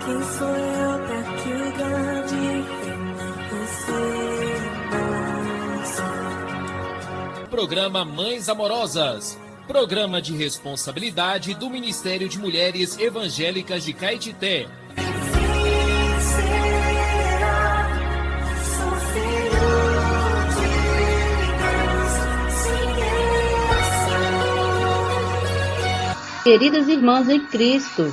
Quem sou eu para que o grande receba? Programa Mães Amorosas. Programa de responsabilidade do Ministério de Mulheres Evangélicas de Caetité. Queridas irmãs em Cristo,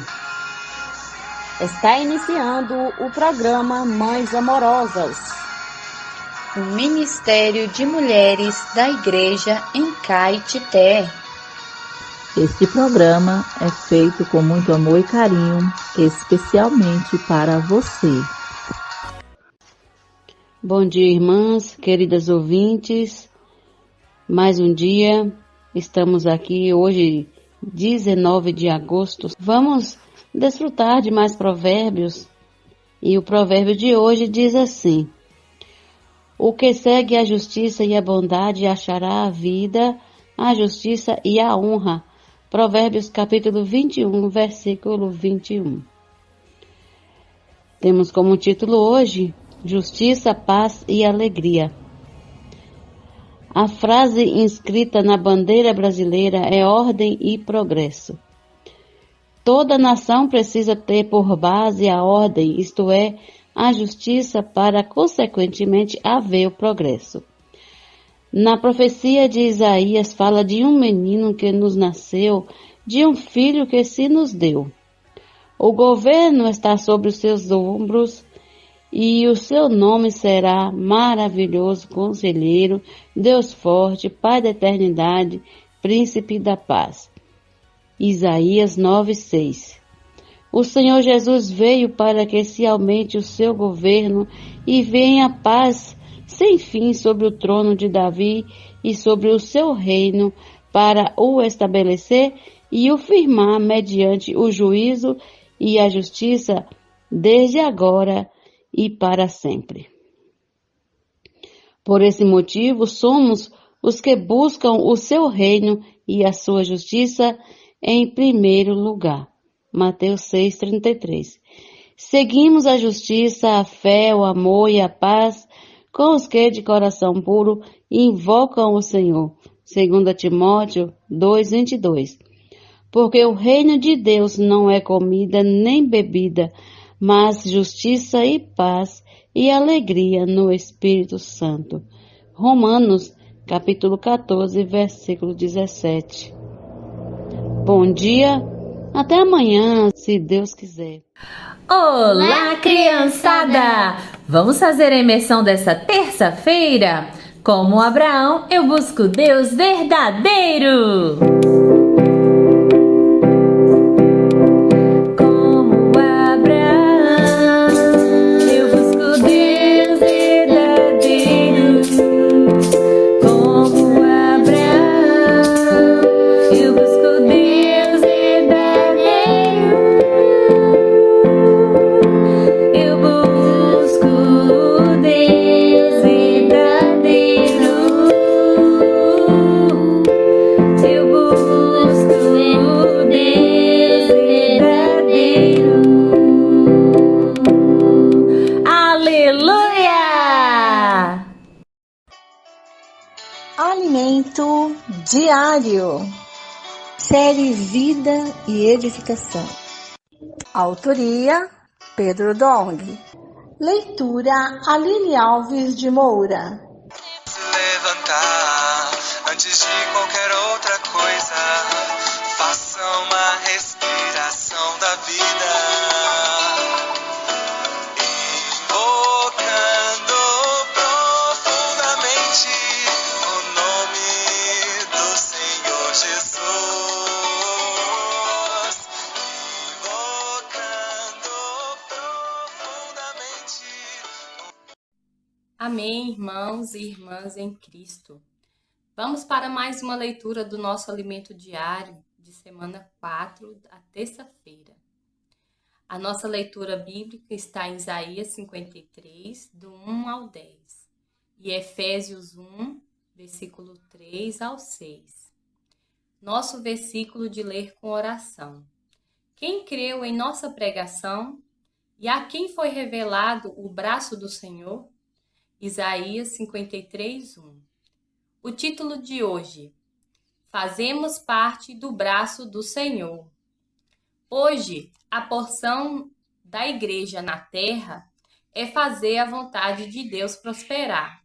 está iniciando o programa Mães Amorosas, o Ministério de Mulheres da Igreja em Caetité. Este programa é feito com muito amor e carinho, especialmente para você. Bom dia, irmãs, queridas ouvintes. Mais um dia, estamos aqui hoje, 19 de agosto. Vamos desfrutar de mais provérbios. E o provérbio de hoje diz assim: o que segue a justiça e a bondade achará a vida, a justiça e a honra. Provérbios capítulo 21, versículo 21. Temos como título hoje, Justiça, Paz e Alegria. A frase inscrita na bandeira brasileira é ordem e progresso. Toda nação precisa ter por base a ordem, isto é, a justiça, para consequentemente haver o progresso. Na profecia de Isaías fala de um menino que nos nasceu, de um filho que se nos deu. O governo está sobre os seus ombros, e o seu nome será Maravilhoso Conselheiro, Deus Forte, Pai da Eternidade, Príncipe da Paz. Isaías 9:6. O Senhor Jesus veio para que se aumente o seu governo e venha paz sem fim sobre o trono de Davi e sobre o seu reino, para o estabelecer e o firmar mediante o juízo e a justiça desde agora e para sempre. Por esse motivo, somos os que buscam o seu reino e a sua justiça em primeiro lugar. Mateus 6:33. Seguimos a justiça, a fé, o amor e a paz com os que de coração puro invocam o Senhor. 2 Timóteo 2:22. Porque o reino de Deus não é comida nem bebida, mas justiça e paz e alegria no Espírito Santo. Romanos, capítulo 14, versículo 17. Bom dia, até amanhã, se Deus quiser. Olá, criançada! Vamos fazer a imersão dessa terça-feira? Como Abraão, eu busco Deus verdadeiro! Alimento diário. Série Vida e Edificação. Autoria: Pedro Dong. Leitura: Aline Alves de Moura. Se levantar antes de qualquer outra coisa, faça uma respiração da vida. Amém, irmãos e irmãs em Cristo. Vamos para mais uma leitura do nosso alimento diário de semana 4, a terça-feira. A nossa leitura bíblica está em Isaías 53, do 1 ao 10, e Efésios 1, versículo 3 ao 6. Nosso versículo de ler com oração. Quem creu em nossa pregação? E a quem foi revelado o braço do Senhor? Isaías 53:1. O título de hoje: Fazemos parte do braço do Senhor. Hoje, a porção da igreja na terra é fazer a vontade de Deus prosperar,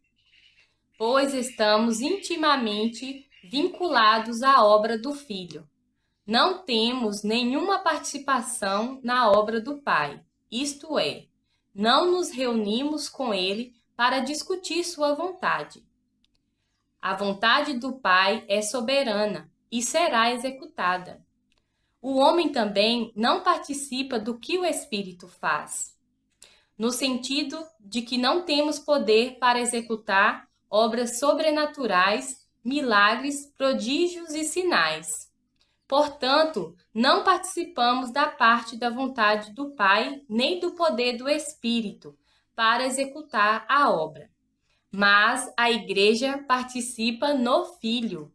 pois estamos intimamente vinculados à obra do Filho. Não temos nenhuma participação na obra do Pai, isto é, não nos reunimos com Ele para discutir sua vontade. A vontade do Pai é soberana e será executada. O homem também não participa do que o Espírito faz, no sentido de que não temos poder para executar obras sobrenaturais, milagres, prodígios e sinais. Portanto, não participamos da parte da vontade do Pai, nem do poder do Espírito para executar a obra. Mas a igreja participa no Filho.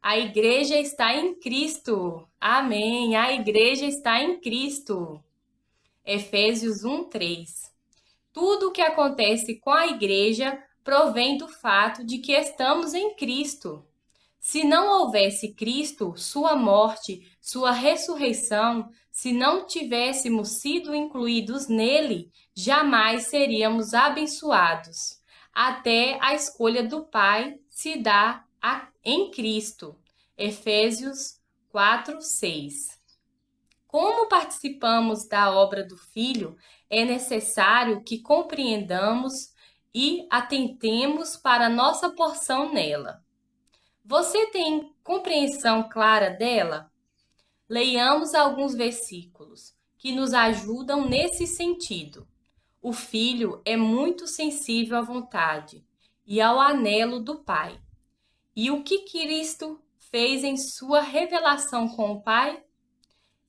A igreja está em Cristo. Amém. A igreja está em Cristo. Efésios 1:3. Tudo o que acontece com a igreja provém do fato de que estamos em Cristo. Se não houvesse Cristo, sua morte, sua ressurreição, se não tivéssemos sido incluídos nele, jamais seríamos abençoados. Até a escolha do Pai se dá em Cristo. Efésios 4:6. Como participamos da obra do Filho, é necessário que compreendamos e atentemos para a nossa porção nela. Você tem compreensão clara dela? Leiamos alguns versículos que nos ajudam nesse sentido. O Filho é muito sensível à vontade e ao anelo do Pai. E o que Cristo fez em sua revelação com o Pai?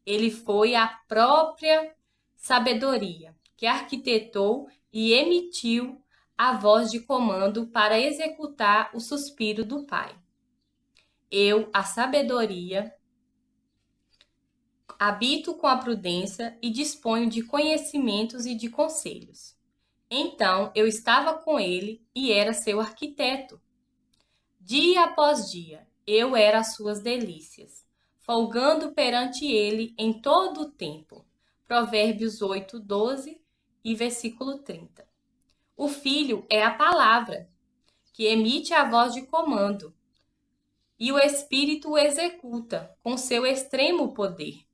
Ele foi a própria sabedoria que arquitetou e emitiu a voz de comando para executar o suspiro do Pai. Eu, a sabedoria, habito com a prudência e disponho de conhecimentos e de conselhos. Então eu estava com ele e era seu arquiteto. Dia após dia, eu era as suas delícias, folgando perante ele em todo o tempo. Provérbios 8:12 e versículo 30. O Filho é a palavra, que emite a voz de comando, e o Espírito o executa com seu extremo poder.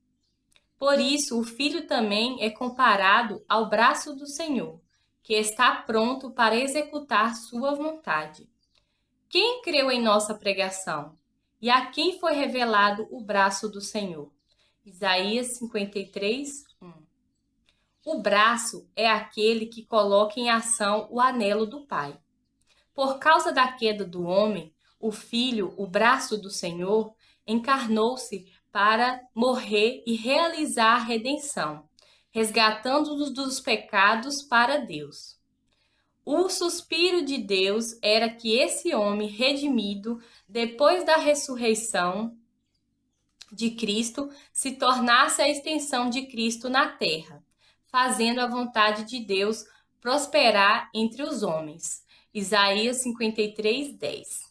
Por isso, o Filho também é comparado ao braço do Senhor, que está pronto para executar sua vontade. Quem creu em nossa pregação? E a quem foi revelado o braço do Senhor? Isaías 53:1. O braço é aquele que coloca em ação o anelo do Pai. Por causa da queda do homem, o Filho, o braço do Senhor, encarnou-se para morrer e realizar a redenção, resgatando-nos dos pecados para Deus. O suspiro de Deus era que esse homem redimido, depois da ressurreição de Cristo, se tornasse a extensão de Cristo na terra, fazendo a vontade de Deus prosperar entre os homens. Isaías 53:10.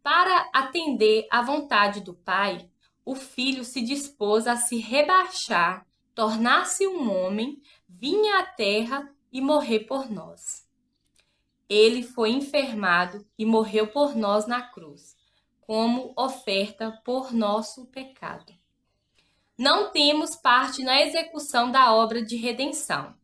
Para atender à vontade do Pai, o Filho se dispôs a se rebaixar, tornar-se um homem, vir à terra e morrer por nós. Ele foi enfermado e morreu por nós na cruz, como oferta por nosso pecado. Não temos parte na execução da obra de redenção,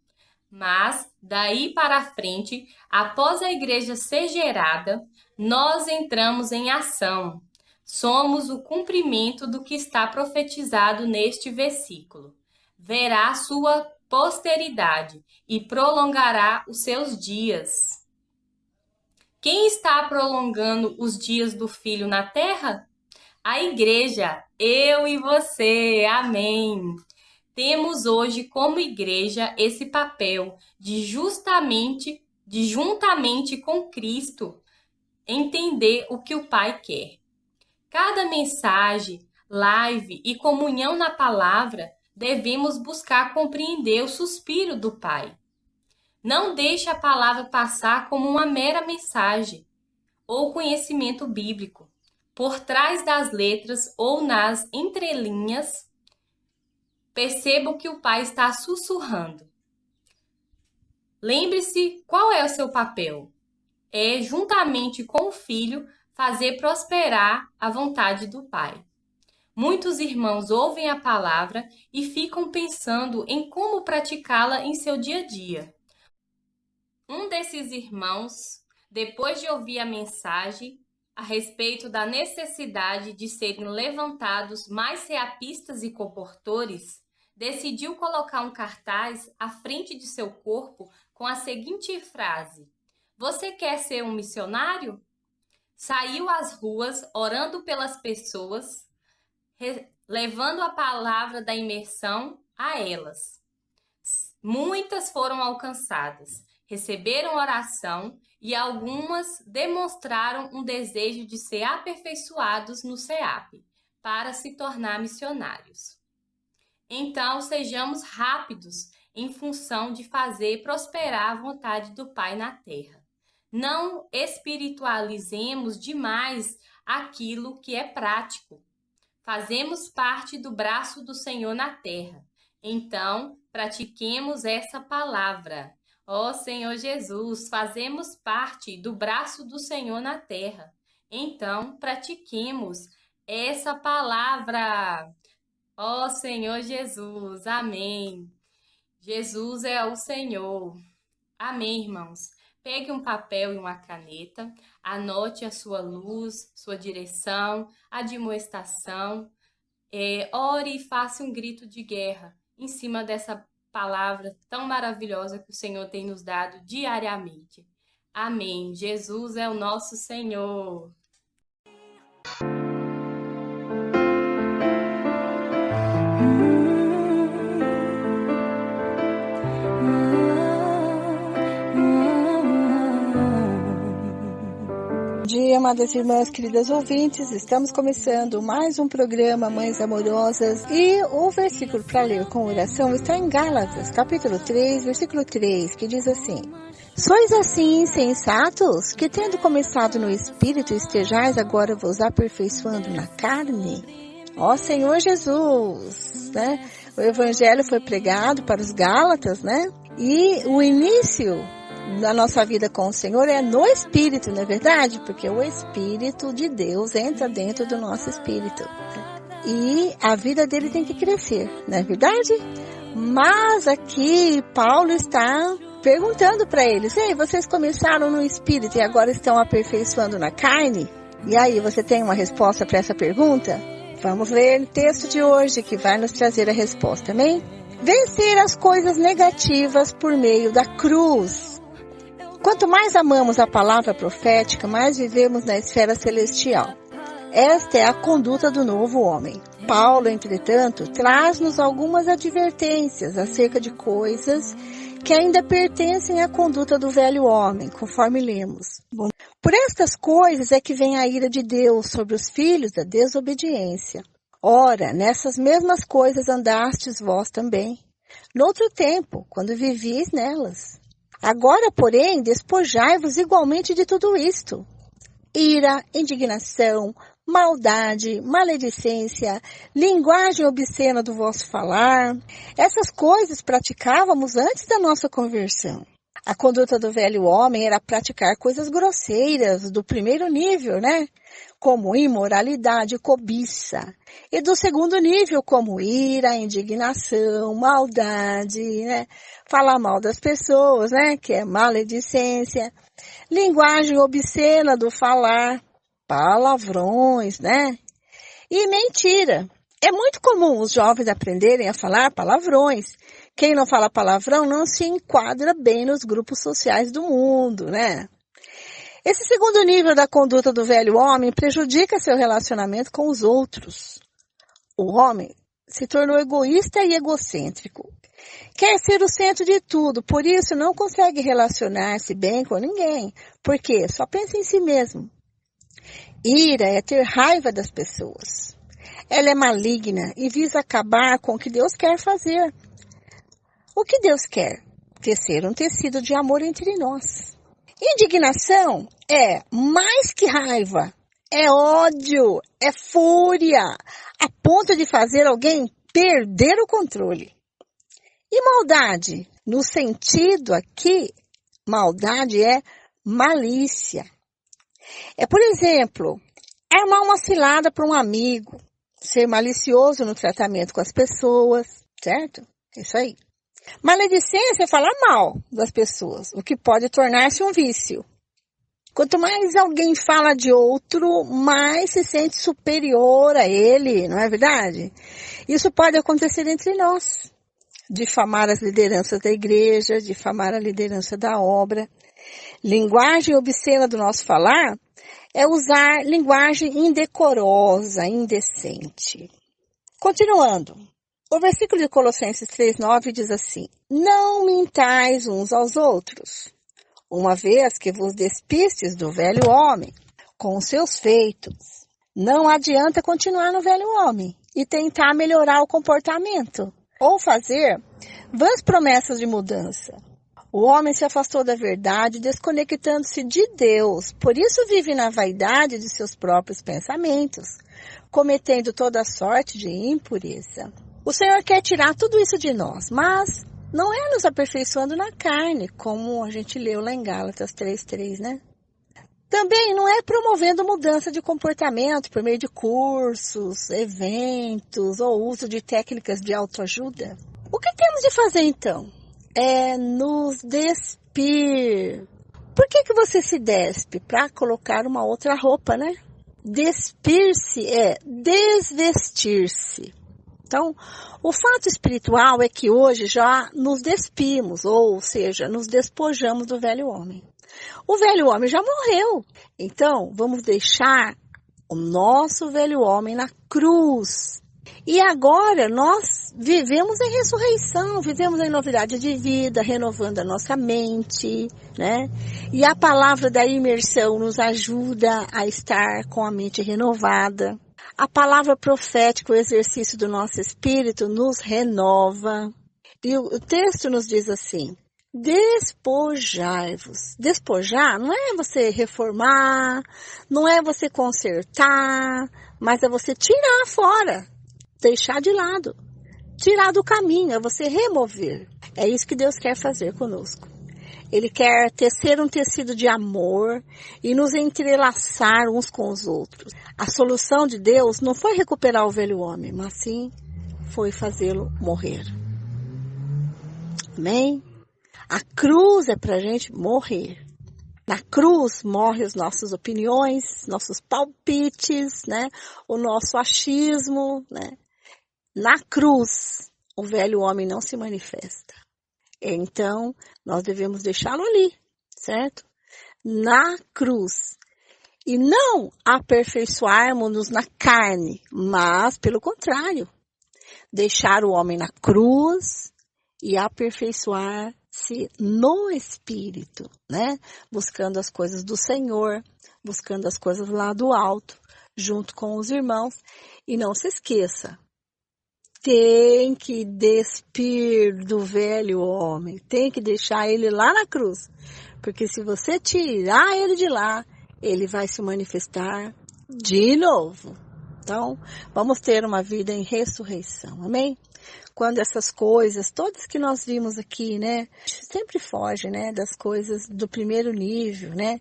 mas daí para frente, após a igreja ser gerada, nós entramos em ação. Somos o cumprimento do que está profetizado neste versículo. Verá sua posteridade e prolongará os seus dias. Quem está prolongando os dias do Filho na terra? A igreja, eu e você, amém. Temos hoje como igreja esse papel de juntamente com Cristo, entender o que o Pai quer. Cada mensagem, live e comunhão na palavra devemos buscar compreender o suspiro do Pai. Não deixe a palavra passar como uma mera mensagem ou conhecimento bíblico. Por trás das letras ou nas entrelinhas, perceba o que o Pai está sussurrando. Lembre-se qual é o seu papel. É, juntamente com o Filho, fazer prosperar a vontade do Pai. Muitos irmãos ouvem a palavra e ficam pensando em como praticá-la em seu dia a dia. Um desses irmãos, depois de ouvir a mensagem a respeito da necessidade de serem levantados mais seapistas e comportores, decidiu colocar um cartaz à frente de seu corpo com a seguinte frase: "Você quer ser um missionário?" Saiu às ruas orando pelas pessoas, levando a palavra da imersão a elas. Muitas foram alcançadas, receberam oração e algumas demonstraram um desejo de ser aperfeiçoados no SEAP para se tornar missionários. Então, sejamos rápidos em função de fazer prosperar a vontade do Pai na terra. Não espiritualizemos demais aquilo que é prático. Fazemos parte do braço do Senhor na terra. Então, pratiquemos essa palavra. Ó Senhor Jesus, fazemos parte do braço do Senhor na terra. Então, pratiquemos essa palavra. Ó Senhor Jesus, amém. Jesus é o Senhor. Amém, irmãos. Pegue um papel e uma caneta, anote a sua luz, sua direção, admoestação, ore e faça um grito de guerra em cima dessa palavra tão maravilhosa que o Senhor tem nos dado diariamente. Amém. Jesus é o nosso Senhor. Bom dia, amadas irmãs, queridas ouvintes. Estamos começando mais um programa Mães Amorosas e o versículo para ler com oração está em Gálatas, capítulo 3, versículo 3, que diz assim: "Sois assim insensatos, que tendo começado no Espírito estejais agora vos aperfeiçoando na carne?" Ó Senhor Jesus, né? O Evangelho foi pregado para os Gálatas, né? E o início da nossa vida com o Senhor é no Espírito, não é verdade? Porque o Espírito de Deus entra dentro do nosso Espírito. E a vida dele tem que crescer, não é verdade? Mas aqui Paulo está perguntando para eles: "Ei, vocês começaram no Espírito e agora estão aperfeiçoando na carne?" E aí, você tem uma resposta para essa pergunta? Vamos ler o texto de hoje que vai nos trazer a resposta, amém? Vencer as coisas negativas por meio da cruz. Quanto mais amamos a palavra profética, mais vivemos na esfera celestial. Esta é a conduta do novo homem. Paulo, entretanto, traz-nos algumas advertências acerca de coisas que ainda pertencem à conduta do velho homem, conforme lemos. Por estas coisas é que vem a ira de Deus sobre os filhos da desobediência. Ora, nessas mesmas coisas andastes vós também, noutro tempo, quando vivis nelas. Agora, porém, despojai-vos igualmente de tudo isto: ira, indignação, maldade, maledicência, linguagem obscena do vosso falar. Essas coisas praticávamos antes da nossa conversão. A conduta do velho homem era praticar coisas grosseiras do primeiro nível, né? Como imoralidade e cobiça. E do segundo nível, como ira, indignação, maldade, né? Falar mal das pessoas, né? Que é maledicência. Linguagem obscena do falar, palavrões, né? E mentira. É muito comum os jovens aprenderem a falar palavrões. Quem não fala palavrão não se enquadra bem nos grupos sociais do mundo, né? Esse segundo nível da conduta do velho homem prejudica seu relacionamento com os outros. O homem se tornou egoísta e egocêntrico. Quer ser o centro de tudo, por isso não consegue relacionar-se bem com ninguém. Por quê? Só pensa em si mesmo. Ira é ter raiva das pessoas. ela é maligna e visa acabar com o que Deus quer fazer. O que Deus quer? Tecer um tecido de amor entre nós. Indignação é mais que raiva, é ódio, é fúria, a ponto de fazer alguém perder o controle. E maldade, no sentido aqui, maldade é malícia. É, por exemplo, armar uma cilada para um amigo, ser malicioso no tratamento com as pessoas, certo? Isso aí. Maledicência é falar mal das pessoas, o que pode tornar-se um vício. Quanto mais alguém fala de outro, mais se sente superior a ele, não é verdade? Isso pode acontecer entre nós. Difamar as lideranças da igreja, difamar a liderança da obra. Linguagem obscena do nosso falar é usar linguagem indecorosa, indecente. Continuando. O versículo de Colossenses 3,9 diz assim: não mintais uns aos outros, uma vez que vos despistes do velho homem com os seus feitos. Não adianta continuar no velho homem e tentar melhorar o comportamento ou fazer vãs promessas de mudança. O homem se afastou da verdade, desconectando-se de Deus, por isso vive na vaidade de seus próprios pensamentos, cometendo toda sorte de impureza. O Senhor quer tirar tudo isso de nós, mas não é nos aperfeiçoando na carne, como a gente leu lá em Gálatas 3:3, né? Também não é promovendo mudança de comportamento por meio de cursos, eventos ou uso de técnicas de autoajuda. O que temos de fazer então? É nos despir. Por que você se despe? Para colocar uma outra roupa, né? Despir-se é desvestir-se. Então, o fato espiritual é que hoje já nos despimos, ou seja, nos despojamos do velho homem. O velho homem já morreu. Então, vamos deixar o nosso velho homem na cruz. E agora nós vivemos em ressurreição, vivemos em novidade de vida, renovando a nossa mente, né? E a palavra da imersão nos ajuda a estar com a mente renovada. A palavra profética, o exercício do nosso espírito, nos renova. E o texto nos diz assim: despojai-vos. Despojar não é você reformar, não é você consertar, mas é você tirar fora, deixar de lado, tirar do caminho, é você remover. É isso que Deus quer fazer conosco. Ele quer tecer um tecido de amor e nos entrelaçar uns com os outros. A solução de Deus não foi recuperar o velho homem, mas sim foi fazê-lo morrer. Amém? A cruz é para a gente morrer. Na cruz morrem as nossas opiniões, nossos palpites, né? O nosso achismo, né? Na cruz, o velho homem não se manifesta. Então, nós devemos deixá-lo ali, certo? Na cruz. E não aperfeiçoarmos-nos na carne, mas, pelo contrário, deixar o homem na cruz e aperfeiçoar-se no Espírito, né? Buscando as coisas do Senhor, buscando as coisas lá do alto, junto com os irmãos. E não se esqueça, tem que despir do velho homem, tem que deixar ele lá na cruz, porque se você tirar ele de lá, ele vai se manifestar de novo. Então, vamos ter uma vida em ressurreição, amém? Quando essas coisas, todas que nós vimos aqui, né, sempre foge, né, das coisas do primeiro nível, né,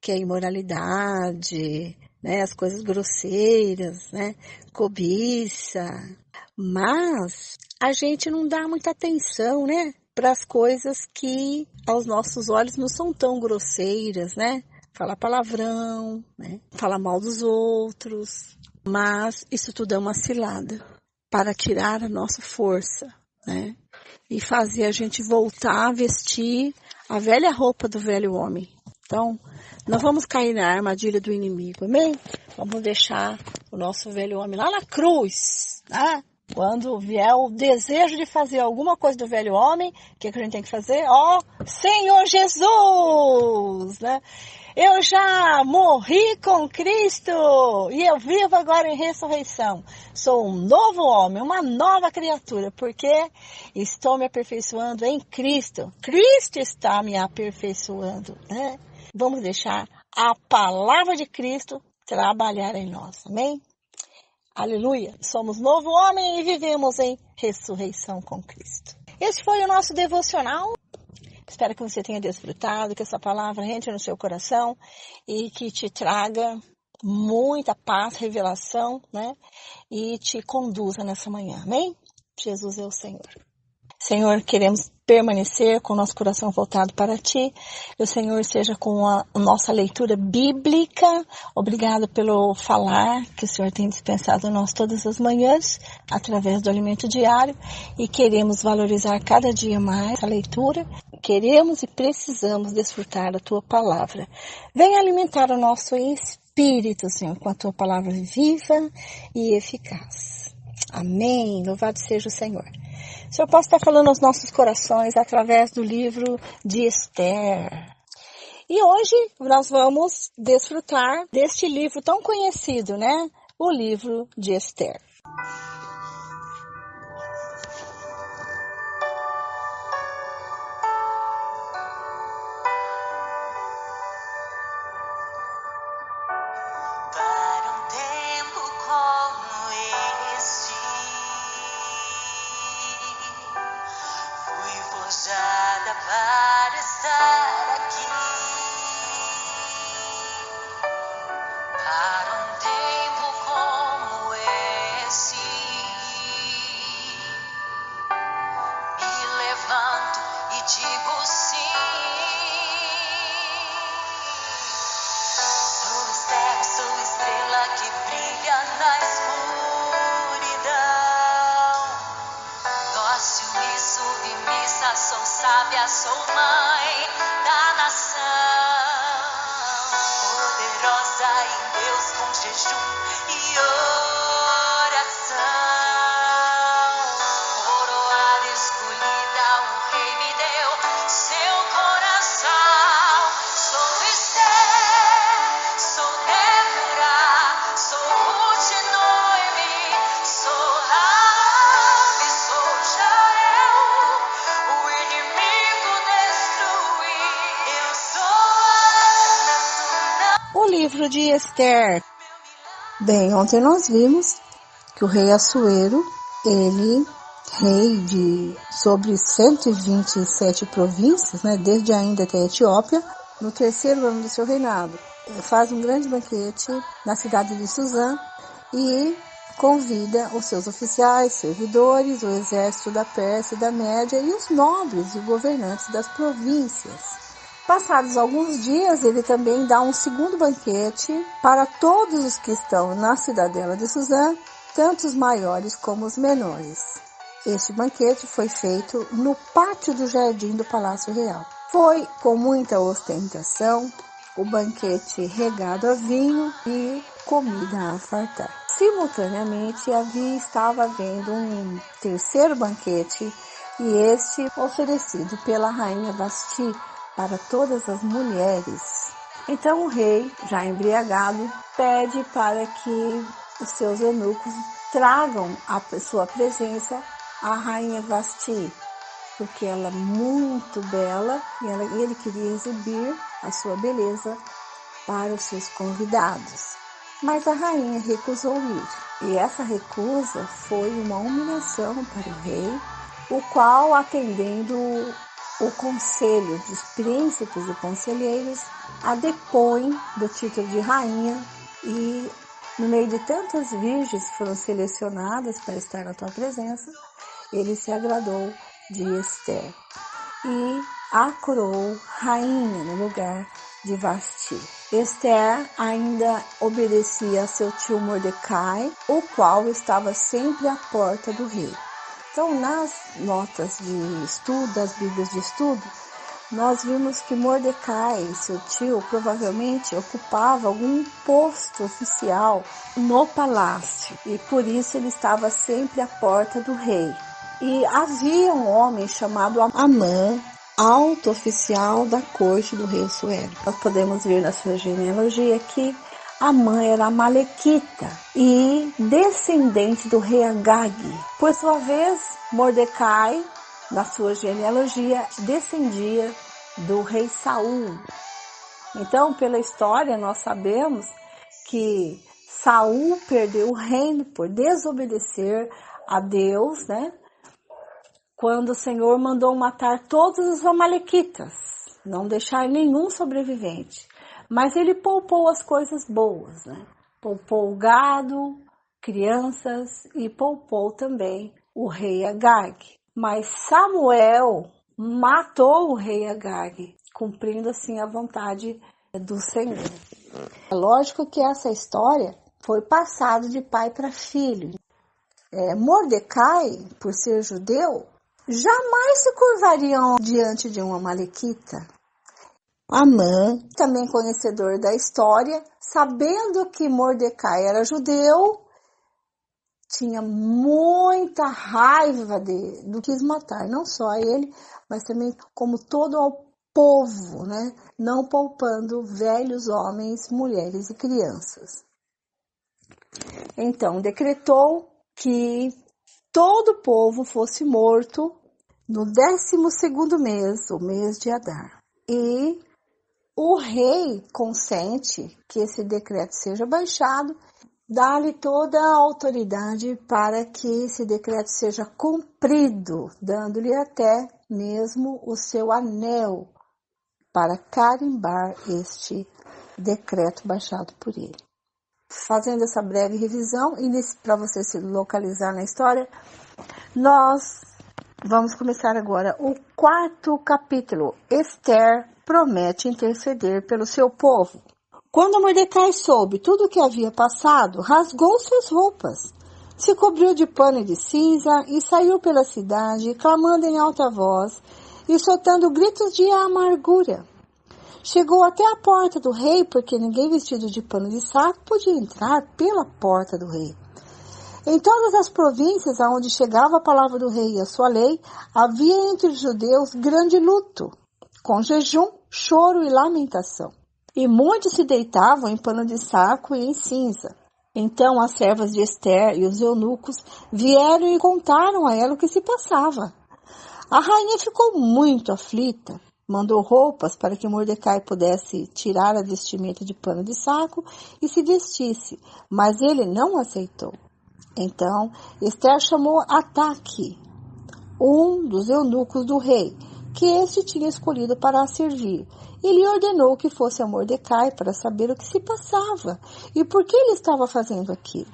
que é a imoralidade, né, as coisas grosseiras, né, cobiça. Mas a gente não dá muita atenção, né, para as coisas que aos nossos olhos não são tão grosseiras, né? Falar palavrão, né? Falar mal dos outros. Mas isso tudo é uma cilada para tirar a nossa força, né? E fazer a gente voltar a vestir a velha roupa do velho homem. Então, não vamos cair na armadilha do inimigo, amém? Vamos deixar o nosso velho homem lá na cruz, tá? Quando vier o desejo de fazer alguma coisa do velho homem, o que a gente tem que fazer? Senhor Jesus, né? Eu já morri com Cristo e eu vivo agora em ressurreição. Sou um novo homem, uma nova criatura, porque estou me aperfeiçoando em Cristo. Cristo está me aperfeiçoando, né? Vamos deixar a palavra de Cristo trabalhar em nós, amém? Aleluia! Somos novo homem e vivemos em ressurreição com Cristo. Esse foi o nosso devocional. Espero que você tenha desfrutado, que essa palavra entre no seu coração e que te traga muita paz, revelação, né? E te conduza nessa manhã, amém? Jesus é o Senhor. Senhor, queremos permanecer com o nosso coração voltado para Ti. Que o Senhor seja com a nossa leitura bíblica. Obrigado pelo falar que o Senhor tem dispensado a nós todas as manhãs, através do alimento diário. E queremos valorizar cada dia mais a leitura. Queremos e precisamos desfrutar da Tua palavra. Venha alimentar o nosso espírito, Senhor, com a Tua palavra viva e eficaz. Amém. Louvado seja o Senhor. O Senhor pode estar falando aos nossos corações através do livro de Esther. E hoje nós vamos desfrutar deste livro tão conhecido, né? O livro de Esther. Para estar aqui, para um tempo como esse, me levanto e digo sim. Sou estrela que brilha na escuridão. Dócil e submissa, sou sábia, sou mãe da nação. Poderosa em Deus com jejum e oração. Coroada escolhida, o rei me deu seu coração. Sou Esther, sou Débora, sou Ruth e Noemi, sou Raabe, sou Jael, o inimigo destruí. Eu sou O livro de Esther. Bem, ontem nós vimos que o rei Assuero, ele, sobre 127 províncias, né, desde a Índia até a Etiópia, no terceiro ano do seu reinado, faz um grande banquete na cidade de Suzã e convida os seus oficiais, servidores, o exército da Pérsia e da Média e os nobres e governantes das províncias. Passados alguns dias, ele também dá um segundo banquete para todos os que estão na cidadela de Suzã, tanto os maiores como os menores. Este banquete foi feito no pátio do jardim do Palácio Real. Foi com muita ostentação, o banquete regado a vinho e comida a fartar. Simultaneamente, estava havendo um terceiro banquete, e este oferecido pela rainha Vasti para todas as mulheres. Então o rei, já embriagado, pede para que os seus eunucos tragam à sua presença a rainha Vasti, porque ela é muito bela e ele queria exibir a sua beleza para os seus convidados. Mas a rainha recusou ir, e essa recusa foi uma humilhação para o rei, o qual, atendendo o conselho dos príncipes e conselheiros, a depõe do título de rainha, e no meio de tantas virgens que foram selecionadas para estar na tua presença, ele se agradou de Esther e a coroou rainha no lugar de Vasti. Esther ainda obedecia a seu tio Mordecai, o qual estava sempre à porta do rei. Então, nas notas de estudo, das Bíblias de estudo, nós vimos que Mordecai, seu tio, provavelmente ocupava algum posto oficial no palácio e por isso ele estava sempre à porta do rei. E havia um homem chamado Amã, alto oficial da corte do rei Assuero. Nós podemos ver na sua genealogia que Amã era amalequita e descendente do rei Agag. Por sua vez, Mordecai, na sua genealogia, descendia do rei Saul. Então, pela história, nós sabemos que Saul perdeu o reino por desobedecer a Deus, né? Quando o Senhor mandou matar todos os amalequitas, não deixar nenhum sobrevivente. Mas ele poupou as coisas boas, né? Poupou o gado, crianças e poupou também o rei Agag. Mas Samuel matou o rei Agag, cumprindo assim a vontade do Senhor. É lógico que essa história foi passada de pai para filho. Mordecai, por ser judeu, jamais se curvariam diante de uma amalequita. Amã, também conhecedor da história, sabendo que Mordecai era judeu, tinha muita raiva do que quis matar, não só ele, mas também como todo o povo, né? Não poupando velhos homens, mulheres e crianças. Então, decretou que todo o povo fosse morto no 12º mês, o mês de Adar. E o rei consente que esse decreto seja baixado, dá-lhe toda a autoridade para que esse decreto seja cumprido, dando-lhe até mesmo o seu anel para carimbar este decreto baixado por ele. Fazendo essa breve revisão, e para você se localizar na história, nós vamos começar agora o 4º capítulo. Esther promete interceder pelo seu povo. Quando Mordecai soube tudo o que havia passado, rasgou suas roupas, se cobriu de pano de cinza e saiu pela cidade, clamando em alta voz e soltando gritos de amargura. Chegou até a porta do rei, porque ninguém vestido de pano de saco podia entrar pela porta do rei. Em todas as províncias aonde chegava a palavra do rei e a sua lei, havia entre os judeus grande luto, com jejum, choro e lamentação. E muitos se deitavam em pano de saco e em cinza. Então as servas de Esther e os eunucos vieram e contaram a ela o que se passava. A rainha ficou muito aflita, mandou roupas para que Mordecai pudesse tirar a vestimenta de pano de saco e se vestisse, mas ele não aceitou. Então Esther chamou Ataque, um dos eunucos do rei, que este tinha escolhido para a servir, e lhe ordenou que fosse a Mordecai para saber o que se passava e por que ele estava fazendo aquilo.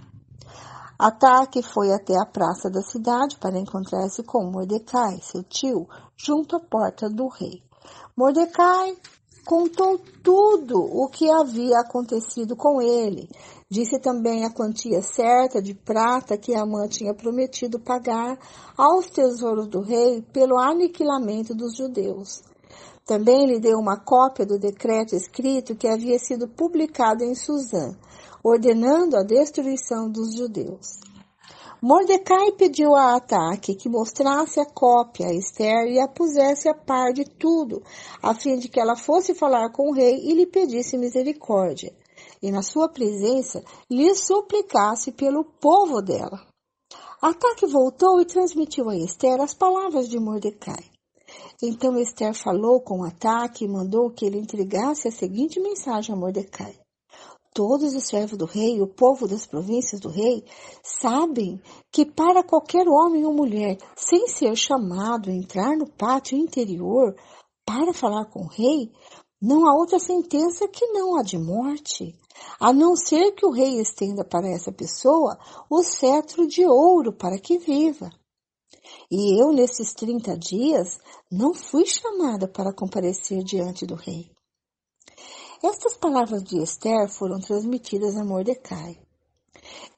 Ataque foi até a praça da cidade para encontrar-se com Mordecai, seu tio, junto à porta do rei. Mordecai contou tudo o que havia acontecido com ele. Disse também a quantia certa de prata que Amã tinha prometido pagar aos tesouros do rei pelo aniquilamento dos judeus. Também lhe deu uma cópia do decreto escrito que havia sido publicado em Suzã, ordenando a destruição dos judeus. Mordecai pediu a Ataque que mostrasse a cópia a Esther e a pusesse a par de tudo, a fim de que ela fosse falar com o rei e lhe pedisse misericórdia, e na sua presença lhe suplicasse pelo povo dela. Ataque voltou e transmitiu a Esther as palavras de Mordecai. Então Esther falou com Ataque e mandou que ele entregasse a seguinte mensagem a Mordecai. Todos os servos do rei, o povo das províncias do rei, sabem que para qualquer homem ou mulher, sem ser chamado, entrar no pátio interior para falar com o rei, não há outra sentença que não a de morte, a não ser que o rei estenda para essa pessoa o cetro de ouro para que viva. E eu, nesses 30 dias, não fui chamada para comparecer diante do rei. Estas palavras de Esther foram transmitidas a Mordecai.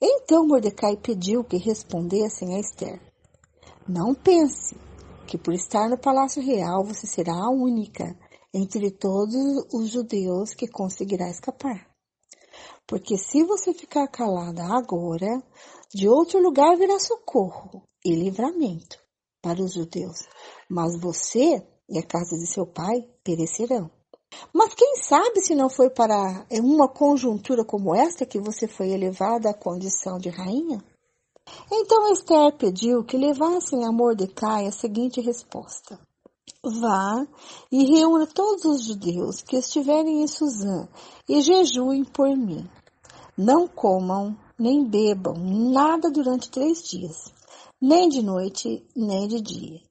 Então Mordecai pediu que respondessem a Esther. Não pense que por estar no palácio real você será a única entre todos os judeus que conseguirá escapar. Porque se você ficar calada agora, de outro lugar virá socorro e livramento para os judeus, mas você e a casa de seu pai perecerão. Mas quem sabe se não foi para uma conjuntura como esta que você foi elevada à condição de rainha? Então Esther pediu que levassem a Mordecai a seguinte resposta: vá e reúna todos os judeus que estiverem em Suzã e jejuem por mim. Não comam, nem bebam nada durante 3 dias, nem de noite, nem de dia.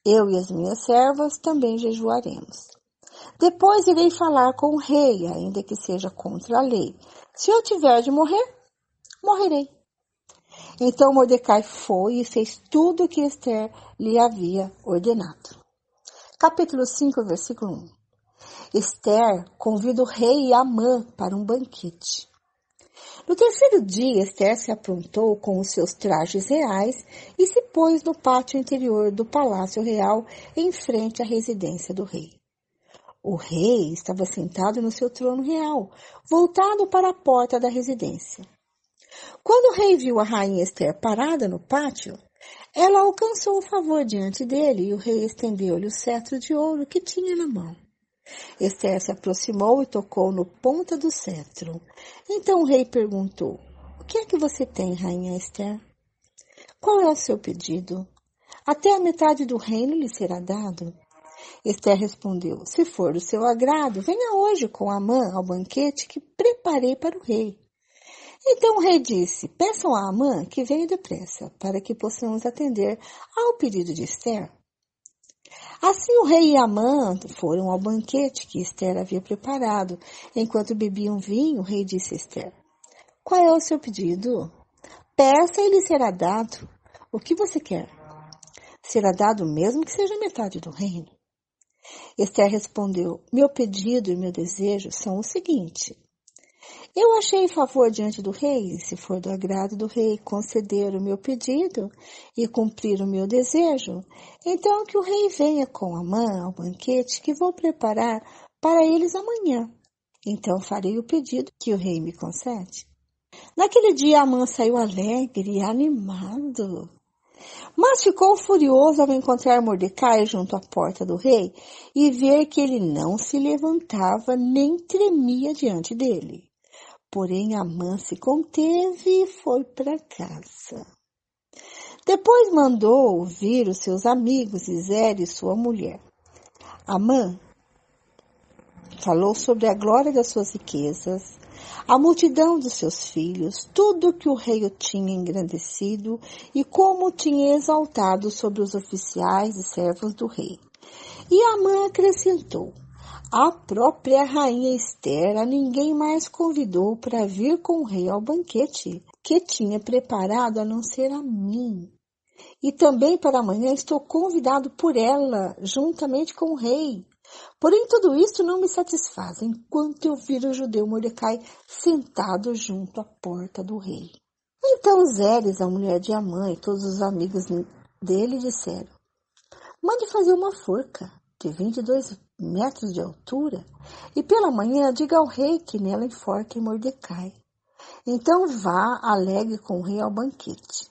Eu e as minhas servas também jejuaremos. Depois irei falar com o rei, ainda que seja contra a lei. Se eu tiver de morrer, morrerei. Então Mordecai foi e fez tudo o que Esther lhe havia ordenado. Capítulo 5, versículo 1. Esther convida o rei Amã para um banquete. No 3º dia, Esther se aprontou com os seus trajes reais e se pôs no pátio interior do palácio real, em frente à residência do rei. O rei estava sentado no seu trono real, voltado para a porta da residência. Quando o rei viu a rainha Esther parada no pátio, ela alcançou o favor diante dele e o rei estendeu-lhe o cetro de ouro que tinha na mão. Esther se aproximou e tocou no ponta do cetro. Então o rei perguntou: o que é que você tem, rainha Esther? Qual é o seu pedido? Até a metade do reino lhe será dado. Esther respondeu: se for do seu agrado, venha hoje com Amã ao banquete que preparei para o rei. Então o rei disse: peçam a Amã que venha depressa, para que possamos atender ao pedido de Esther. Assim o rei e Amã foram ao banquete que Esther havia preparado. Enquanto bebiam vinho, o rei disse a Esther: qual é o seu pedido? Peça e lhe será dado. O que você quer? Será dado mesmo que seja metade do reino. Esther respondeu: meu pedido e meu desejo são o seguinte: eu achei favor diante do rei, e se for do agrado do rei conceder o meu pedido e cumprir o meu desejo, então que o rei venha com Amã ao banquete que vou preparar para eles amanhã. Então farei o pedido que o rei me concede. Naquele dia Amã saiu alegre e animado, mas ficou furioso ao encontrar Mordecai junto à porta do rei e ver que ele não se levantava nem tremia diante dele. Porém, Amã se conteve e foi para casa. Depois mandou ouvir os seus amigos Isera e sua mulher. Amã falou sobre a glória das suas riquezas, a multidão dos seus filhos, tudo que o rei o tinha engrandecido e como o tinha exaltado sobre os oficiais e servos do rei. E Amã acrescentou: a própria rainha Esther a ninguém mais convidou para vir com o rei ao banquete que tinha preparado a não ser a mim. E também para amanhã estou convidado por ela, juntamente com o rei. Porém, tudo isto não me satisfaz, enquanto eu vir o judeu Mordecai sentado junto à porta do rei. Então Zeres, a mulher de Amã, e todos os amigos dele disseram: mande fazer uma forca de 22 metros de altura, e pela manhã diga ao rei que nela enforque Mordecai. Então vá alegre com o rei ao banquete.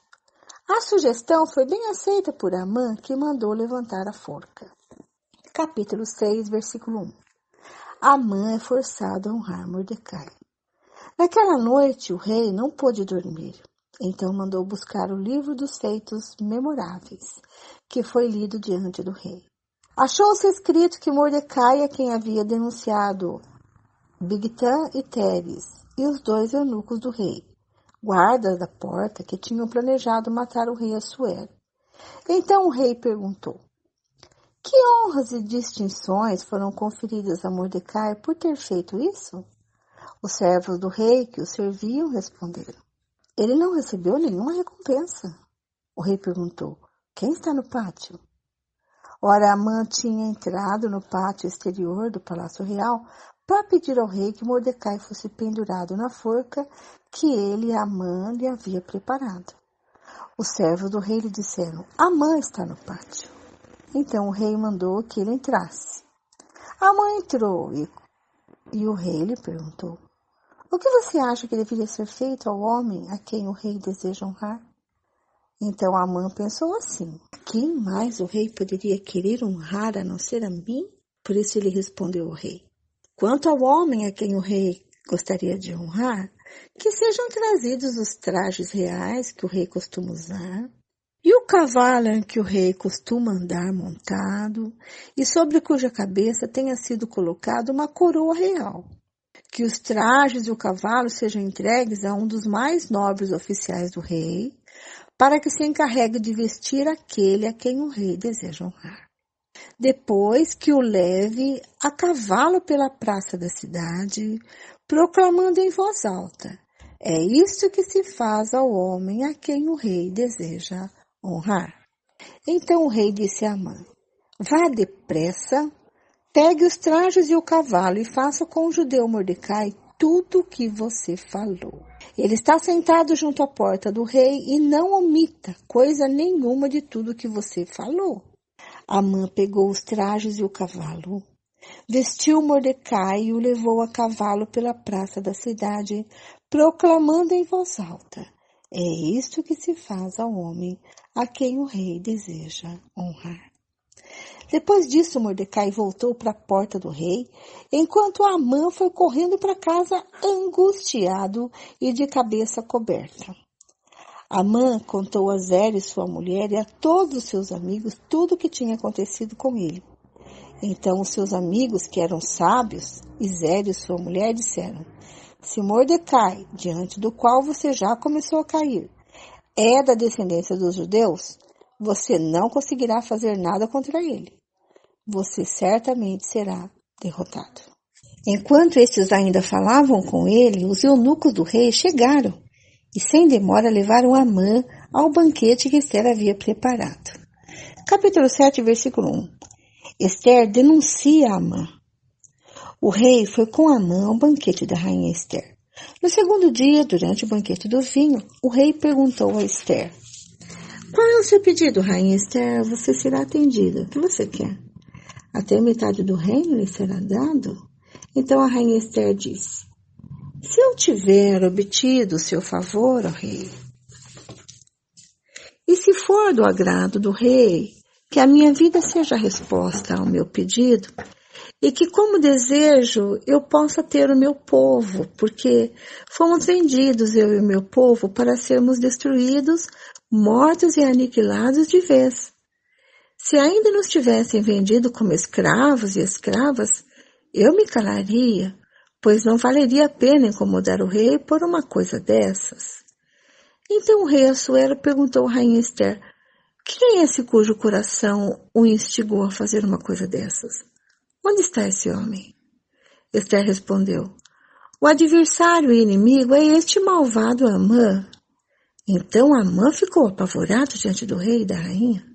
A sugestão foi bem aceita por Amã, que mandou levantar a forca. Capítulo 6, versículo 1. Amã é forçado a honrar Mordecai. Naquela noite o rei não pôde dormir. Então mandou buscar o livro dos feitos memoráveis, que foi lido diante do rei. Achou-se escrito que Mordecai é quem havia denunciado Bigtã e Teres, e os 2 eunucos do rei, guardas da porta que tinham planejado matar o rei Assuero. Então o rei perguntou: que honras e distinções foram conferidas a Mordecai por ter feito isso? Os servos do rei que o serviam responderam: ele não recebeu nenhuma recompensa. O rei perguntou: quem está no pátio? Ora, Amã tinha entrado no pátio exterior do palácio real para pedir ao rei que Mordecai fosse pendurado na forca que ele, Amã, lhe havia preparado. Os servos do rei lhe disseram: Amã está no pátio. Então o rei mandou que ele entrasse. A mãe entrou e o rei lhe perguntou: o que você acha que deveria ser feito ao homem a quem o rei deseja honrar? Então Amã pensou assim: quem mais o rei poderia querer honrar a não ser a mim? Por isso ele respondeu ao rei: quanto ao homem a quem o rei gostaria de honrar, que sejam trazidos os trajes reais que o rei costuma usar, e o cavalo em que o rei costuma andar montado, e sobre cuja cabeça tenha sido colocada uma coroa real. Que os trajes e o cavalo sejam entregues a um dos mais nobres oficiais do rei, para que se encarregue de vestir aquele a quem o rei deseja honrar. Depois que o leve a cavalo pela praça da cidade, proclamando em voz alta: é isto que se faz ao homem a quem o rei deseja honrar. Então o rei disse a Amã: vá depressa, pegue os trajes e o cavalo e faça com o judeu Mordecai tudo o que você falou. Ele está sentado junto à porta do rei e não omita coisa nenhuma de tudo que você falou. Amã pegou os trajes e o cavalo, vestiu Mordecai e o levou a cavalo pela praça da cidade, proclamando em voz alta: é isto que se faz ao homem a quem o rei deseja honrar. Depois disso, Mordecai voltou para a porta do rei, enquanto Amã foi correndo para casa angustiado e de cabeça coberta. Amã contou a Zeres, sua mulher, e a todos os seus amigos tudo o que tinha acontecido com ele. Então os seus amigos, que eram sábios, e Zeres, sua mulher, disseram: se Mordecai, diante do qual você já começou a cair, é da descendência dos judeus, você não conseguirá fazer nada contra ele. Você certamente será derrotado. Enquanto estes ainda falavam com ele, os eunucos do rei chegaram e sem demora levaram Amã ao banquete que Ester havia preparado. Capítulo 7, versículo 1. Ester denuncia Amã. O rei foi com Amã ao banquete da rainha Ester. No segundo dia, durante o banquete do vinho, o rei perguntou a Ester: qual é o seu pedido, rainha Ester? Você será atendida. O que você quer? Até metade do reino lhe será dado? Então a rainha Ester disse: se eu tiver obtido o seu favor, ó rei, e se for do agrado do rei, que a minha vida seja a resposta ao meu pedido, e que, como desejo, eu possa ter o meu povo, porque fomos vendidos, eu e o meu povo, para sermos destruídos, mortos e aniquilados de vez. Se ainda nos tivessem vendido como escravos e escravas, eu me calaria, pois não valeria a pena incomodar o rei por uma coisa dessas. Então o rei Assuero perguntou à rainha Ester: quem é esse cujo coração o instigou a fazer uma coisa dessas? Onde está esse homem? Ester respondeu: o adversário e inimigo é este malvado Amã. Então Amã ficou apavorado diante do rei e da rainha.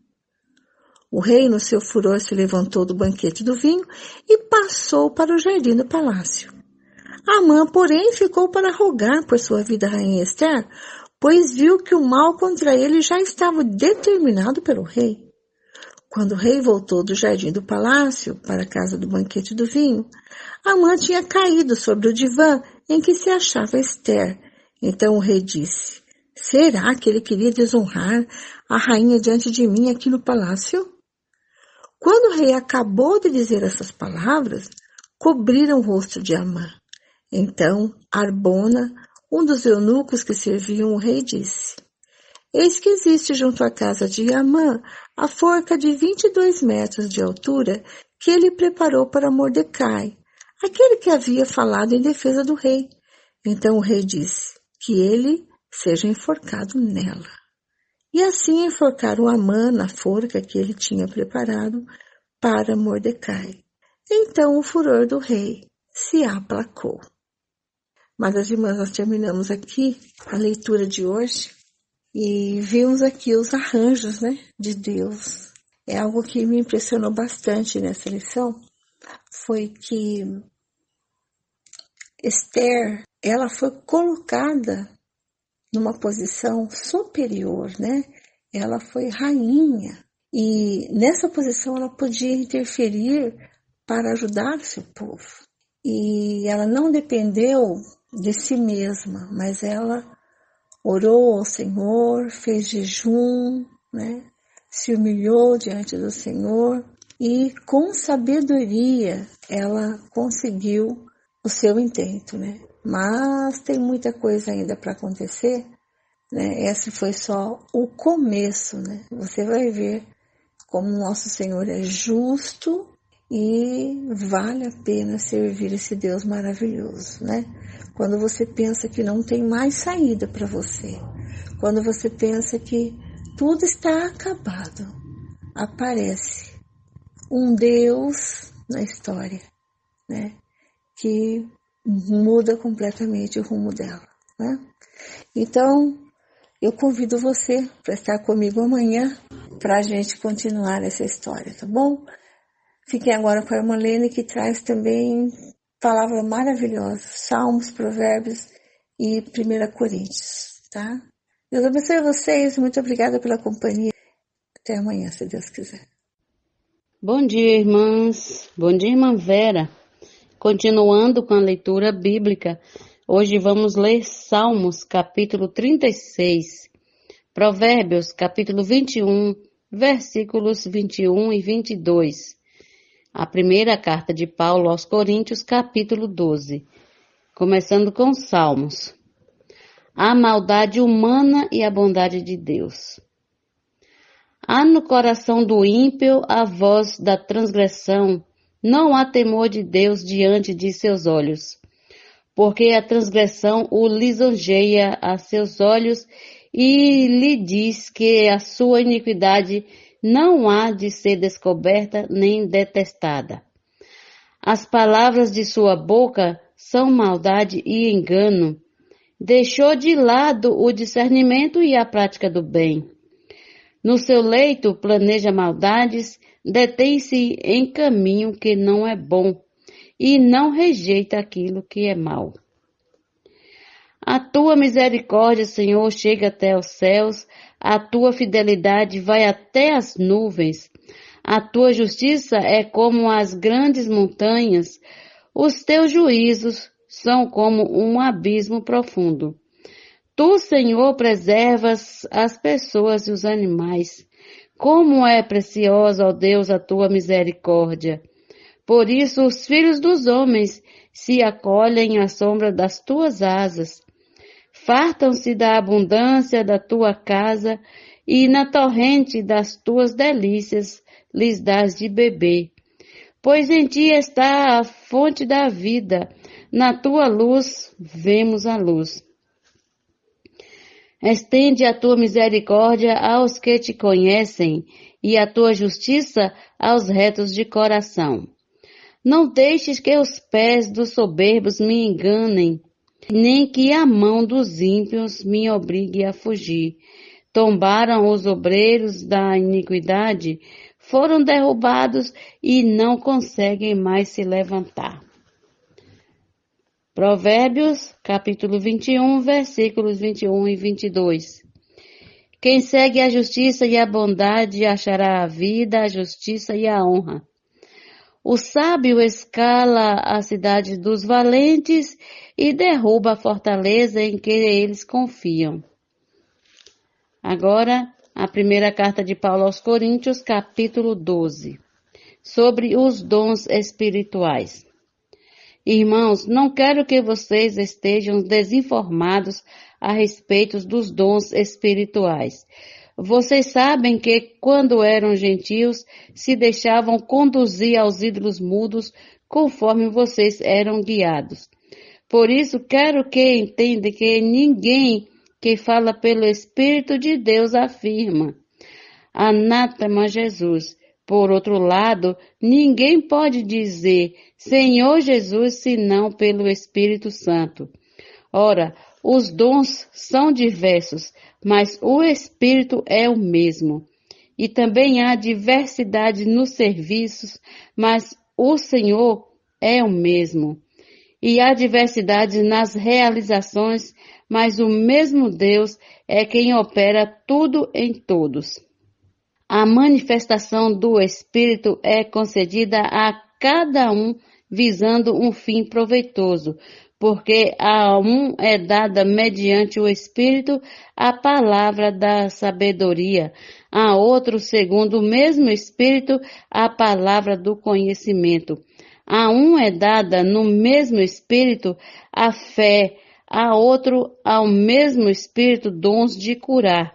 O rei, no seu furor, se levantou do banquete do vinho e passou para o jardim do palácio. Amã, porém, ficou para rogar por sua vida à rainha Ester, pois viu que o mal contra ele já estava determinado pelo rei. Quando o rei voltou do jardim do palácio para a casa do banquete do vinho, Amã tinha caído sobre o divã em que se achava Ester. Então o rei disse: será que ele queria desonrar a rainha diante de mim aqui no palácio? Quando o rei acabou de dizer essas palavras, cobriram o rosto de Amã. Então Arbona, um dos eunucos que serviam o rei, disse: eis que existe junto à casa de Amã a forca de 22 metros de altura que ele preparou para Mordecai, aquele que havia falado em defesa do rei. Então o rei disse que ele seja enforcado nela. E assim enforcaram Amã na forca que ele tinha preparado para Mordecai. Então o furor do rei se aplacou. Mas, as irmãs, nós terminamos aqui a leitura de hoje e vimos aqui os arranjos, de Deus. É algo que me impressionou bastante nessa lição, foi que Ester, ela foi colocada numa posição superior, Ela foi rainha E nessa posição ela podia interferir para ajudar o seu povo. E ela não dependeu de si mesma, mas ela orou ao Senhor, fez jejum, né? Se humilhou diante do Senhor e com sabedoria ela conseguiu o seu intento, né? Mas tem muita coisa ainda para acontecer, né? Esse foi só o começo, né? Você vai ver como nosso Senhor é justo e vale a pena servir esse Deus maravilhoso, né? Quando você pensa que não tem mais saída para você, quando você pensa que tudo está acabado, aparece um Deus na história, né? Que muda completamente o rumo dela, né? Então, eu convido você para estar comigo amanhã para a gente continuar essa história, tá bom? Fiquem agora com a irmã Lene, que traz também palavra maravilhosa, Salmos, Provérbios e 1 Coríntios, tá? Deus abençoe vocês, muito obrigada pela companhia. Até amanhã, se Deus quiser. Bom dia, irmãs. Bom dia, irmã Vera. Continuando com a leitura bíblica, hoje vamos ler Salmos, capítulo 36, Provérbios, capítulo 21, versículos 21 e 22. A primeira carta de Paulo aos Coríntios, capítulo 12, começando com Salmos. A maldade humana e a bondade de Deus. Há no coração do ímpio a voz da transgressão, não há temor de Deus diante de seus olhos, porque a transgressão o lisonjeia a seus olhos e lhe diz que a sua iniquidade não há de ser descoberta nem detestada. As palavras de sua boca são maldade e engano. Deixou de lado o discernimento e a prática do bem. No seu leito planeja maldades, detém-se em caminho que não é bom e não rejeita aquilo que é mau. A tua misericórdia, Senhor, chega até os céus, a tua fidelidade vai até as nuvens, a tua justiça é como as grandes montanhas, os teus juízos são como um abismo profundo. Tu, Senhor, preservas as pessoas e os animais. Como é preciosa, ó Deus, a tua misericórdia. Por isso os filhos dos homens se acolhem à sombra das tuas asas. Fartam-se da abundância da tua casa e na torrente das tuas delícias lhes dás de beber. Pois em ti está a fonte da vida, na tua luz vemos a luz. Estende a tua misericórdia aos que te conhecem e a tua justiça aos retos de coração. Não deixes que os pés dos soberbos me enganem, nem que a mão dos ímpios me obrigue a fugir. Tombaram os obreiros da iniquidade, foram derrubados e não conseguem mais se levantar. Provérbios, capítulo 21, versículos 21 e 22. Quem segue a justiça e a bondade achará a vida, a justiça e a honra. O sábio escala a cidade dos valentes e derruba a fortaleza em que eles confiam. Agora, a primeira carta de Paulo aos Coríntios, capítulo 12, sobre os dons espirituais. Irmãos, não quero que vocês estejam desinformados a respeito dos dons espirituais. Vocês sabem que, quando eram gentios, se deixavam conduzir aos ídolos mudos conforme vocês eram guiados. Por isso, quero que entenda que ninguém que fala pelo Espírito de Deus afirma: anátema Jesus. Por outro lado, ninguém pode dizer Senhor Jesus senão pelo Espírito Santo. Ora, os dons são diversos, mas o Espírito é o mesmo. E também há diversidade nos serviços, mas o Senhor é o mesmo. E há diversidade nas realizações, mas o mesmo Deus é quem opera tudo em todos. A manifestação do Espírito é concedida a cada um visando um fim proveitoso, porque a um é dada mediante o Espírito a palavra da sabedoria, a outro, segundo o mesmo Espírito, a palavra do conhecimento. A um é dada no mesmo Espírito a fé, a outro, ao mesmo Espírito, dons de curar,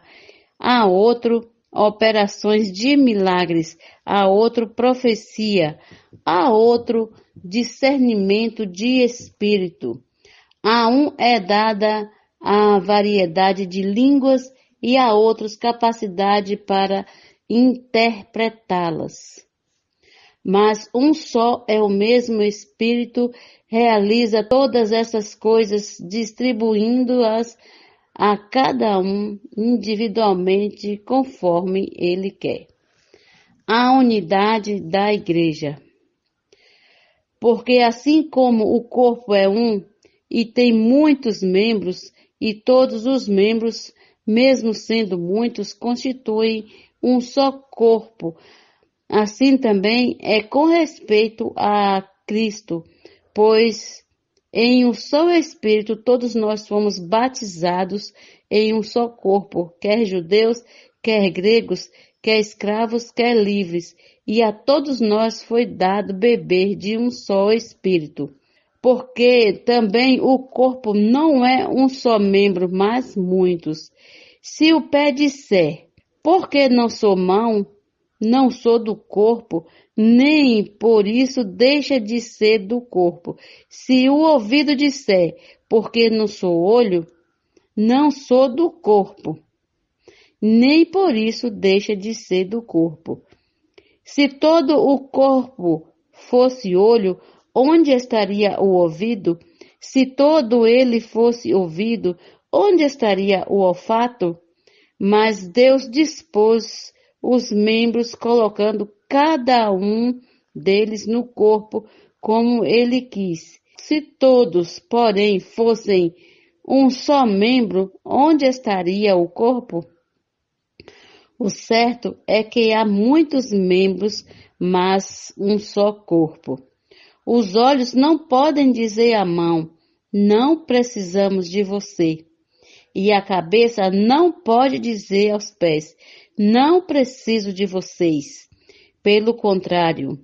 a outro, operações de milagres, a outro, profecia, a outro, discernimento de espírito. A um é dada a variedade de línguas e a outros capacidade para interpretá-las. Mas um só é o mesmo Espírito, realiza todas essas coisas, distribuindo-as a cada um individualmente conforme ele quer. A unidade da Igreja. Porque assim como o corpo é um e tem muitos membros, e todos os membros, mesmo sendo muitos, constituem um só corpo, assim também é com respeito a Cristo, pois em um só Espírito todos nós fomos batizados em um só corpo, quer judeus, quer gregos, quer escravos, quer livres, e a todos nós foi dado beber de um só Espírito. Porque também o corpo não é um só membro, mas muitos. Se o pé disser, porque não sou mão, não sou do corpo, nem por isso deixa de ser do corpo. Se o ouvido disser, porque não sou olho, não sou do corpo, nem por isso deixa de ser do corpo. Se todo o corpo fosse olho, onde estaria o ouvido? Se todo ele fosse ouvido, onde estaria o olfato? Mas Deus dispôs os membros, colocando cada um deles no corpo como ele quis. Se todos, porém, fossem um só membro, onde estaria o corpo? O certo é que há muitos membros, mas um só corpo. Os olhos não podem dizer à mão, não precisamos de você. E a cabeça não pode dizer aos pés, não preciso de vocês. Pelo contrário,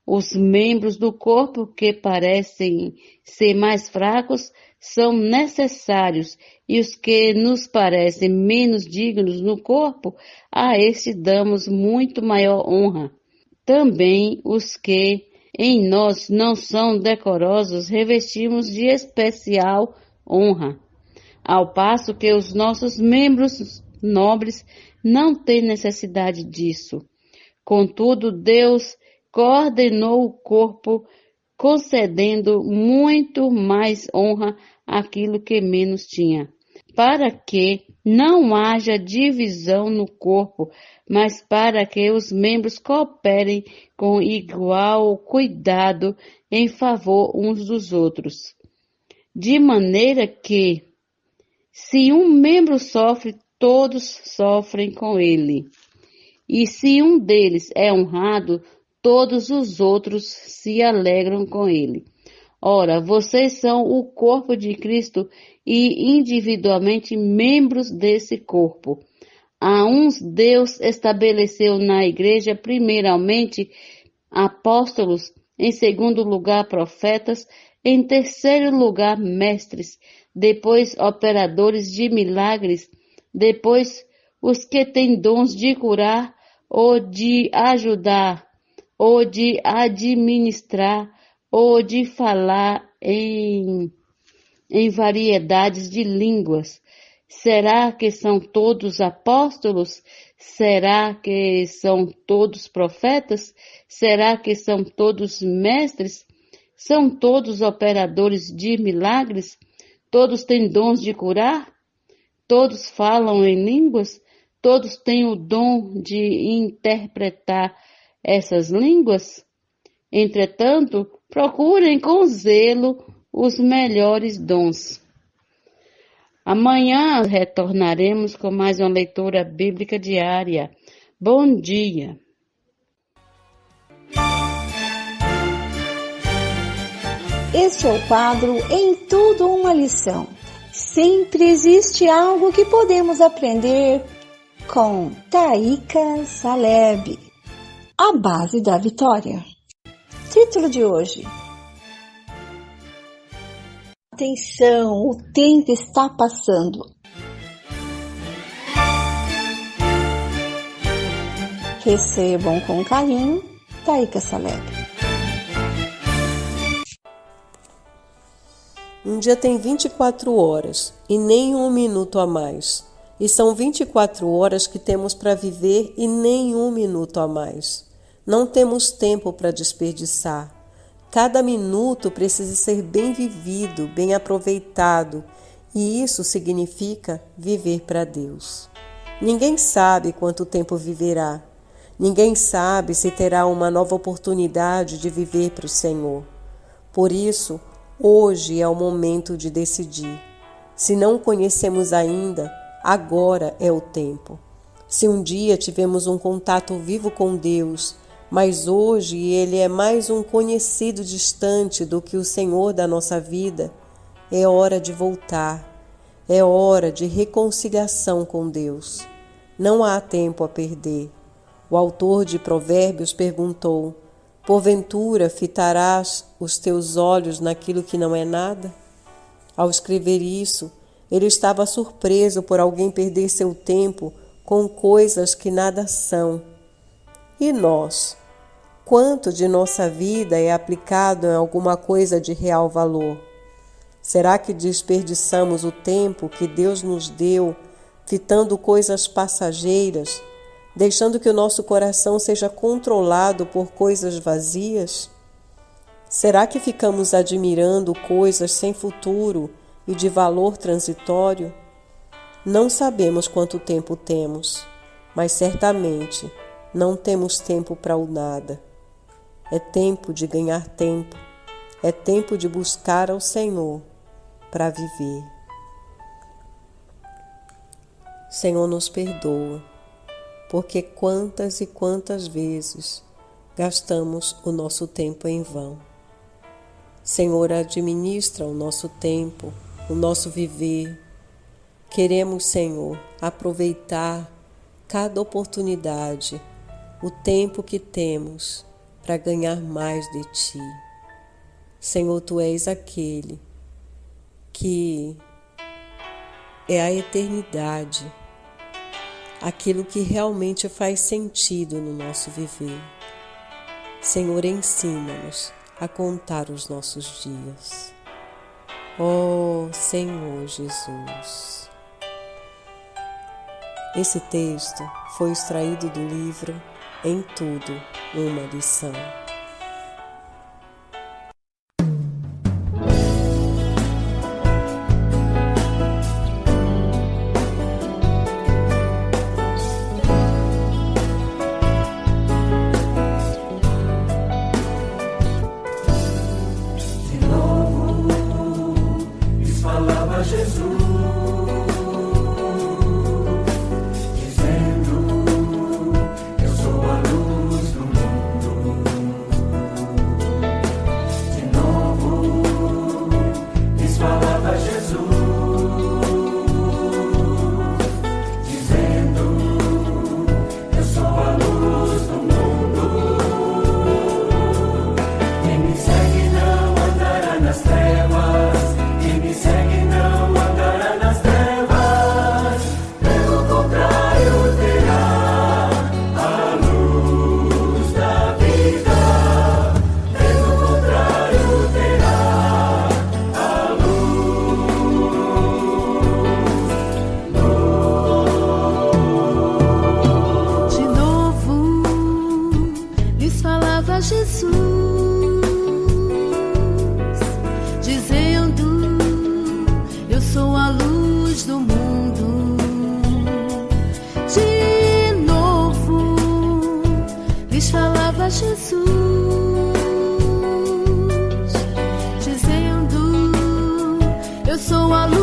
os membros do corpo que parecem ser mais fracos são necessários, e os que nos parecem menos dignos no corpo, a este damos muito maior honra. Também os que em nós não são decorosos revestimos de especial honra, ao passo que os nossos membros nobres não têm necessidade disso. Contudo, Deus coordenou o corpo, concedendo muito mais honra àquilo que menos tinha, para que não haja divisão no corpo, mas para que os membros cooperem com igual cuidado em favor uns dos outros. De maneira que, se um membro sofre, todos sofrem com ele. E se um deles é honrado, todos os outros se alegram com ele. Ora, vocês são o corpo de Cristo e individualmente membros desse corpo. A uns Deus estabeleceu na igreja primeiramente apóstolos, em segundo lugar profetas, em terceiro lugar mestres, depois operadores de milagres, depois os que têm dons de curar ou de ajudar, ou de administrar, ou de falar em variedades de línguas. Será que são todos apóstolos? Será que são todos profetas? Será que são todos mestres? São todos operadores de milagres? Todos têm dons de curar? Todos falam em línguas? Todos têm o dom de interpretar essas línguas? Entretanto, procurem com zelo os melhores dons. Amanhã retornaremos com mais uma leitura bíblica diária. Bom dia. Este é o quadro Em Tudo Uma Lição. Sempre existe algo que podemos aprender com Taika Saleb. A base da vitória. Título de hoje. Atenção, o tempo está passando. Recebam com carinho, Taika Saleb. Um dia tem 24 horas e nem um minuto a mais. E são 24 horas que temos para viver e nem um minuto a mais. Não temos tempo para desperdiçar. Cada minuto precisa ser bem vivido, bem aproveitado. E isso significa viver para Deus. Ninguém sabe quanto tempo viverá. Ninguém sabe se terá uma nova oportunidade de viver para o Senhor. Por isso, hoje é o momento de decidir. Se não o conhecemos ainda, agora é o tempo. Se um dia tivemos um contato vivo com Deus, mas hoje Ele é mais um conhecido distante do que o Senhor da nossa vida, é hora de voltar. É hora de reconciliação com Deus. Não há tempo a perder. O autor de Provérbios perguntou: porventura fitarás os teus olhos naquilo que não é nada? Ao escrever isso, ele estava surpreso por alguém perder seu tempo com coisas que nada são. E nós? Quanto de nossa vida é aplicado em alguma coisa de real valor? Será que desperdiçamos o tempo que Deus nos deu fitando coisas passageiras, deixando que o nosso coração seja controlado por coisas vazias? Será que ficamos admirando coisas sem futuro e de valor transitório? Não sabemos quanto tempo temos, mas certamente não temos tempo para o nada. É tempo de ganhar tempo, é tempo de buscar ao Senhor para viver. Senhor, nos perdoa, porque quantas e quantas vezes gastamos o nosso tempo em vão. Senhor, administra o nosso tempo, o nosso viver. Queremos, Senhor, aproveitar cada oportunidade, o tempo que temos para ganhar mais de Ti. Senhor, Tu és aquele que é a eternidade, aquilo que realmente faz sentido no nosso viver. Senhor, ensina-nos a contar os nossos dias. Oh, Senhor Jesus! Esse texto foi extraído do livro Em Tudo Uma Lição. Jesus, dizendo: eu sou a luz.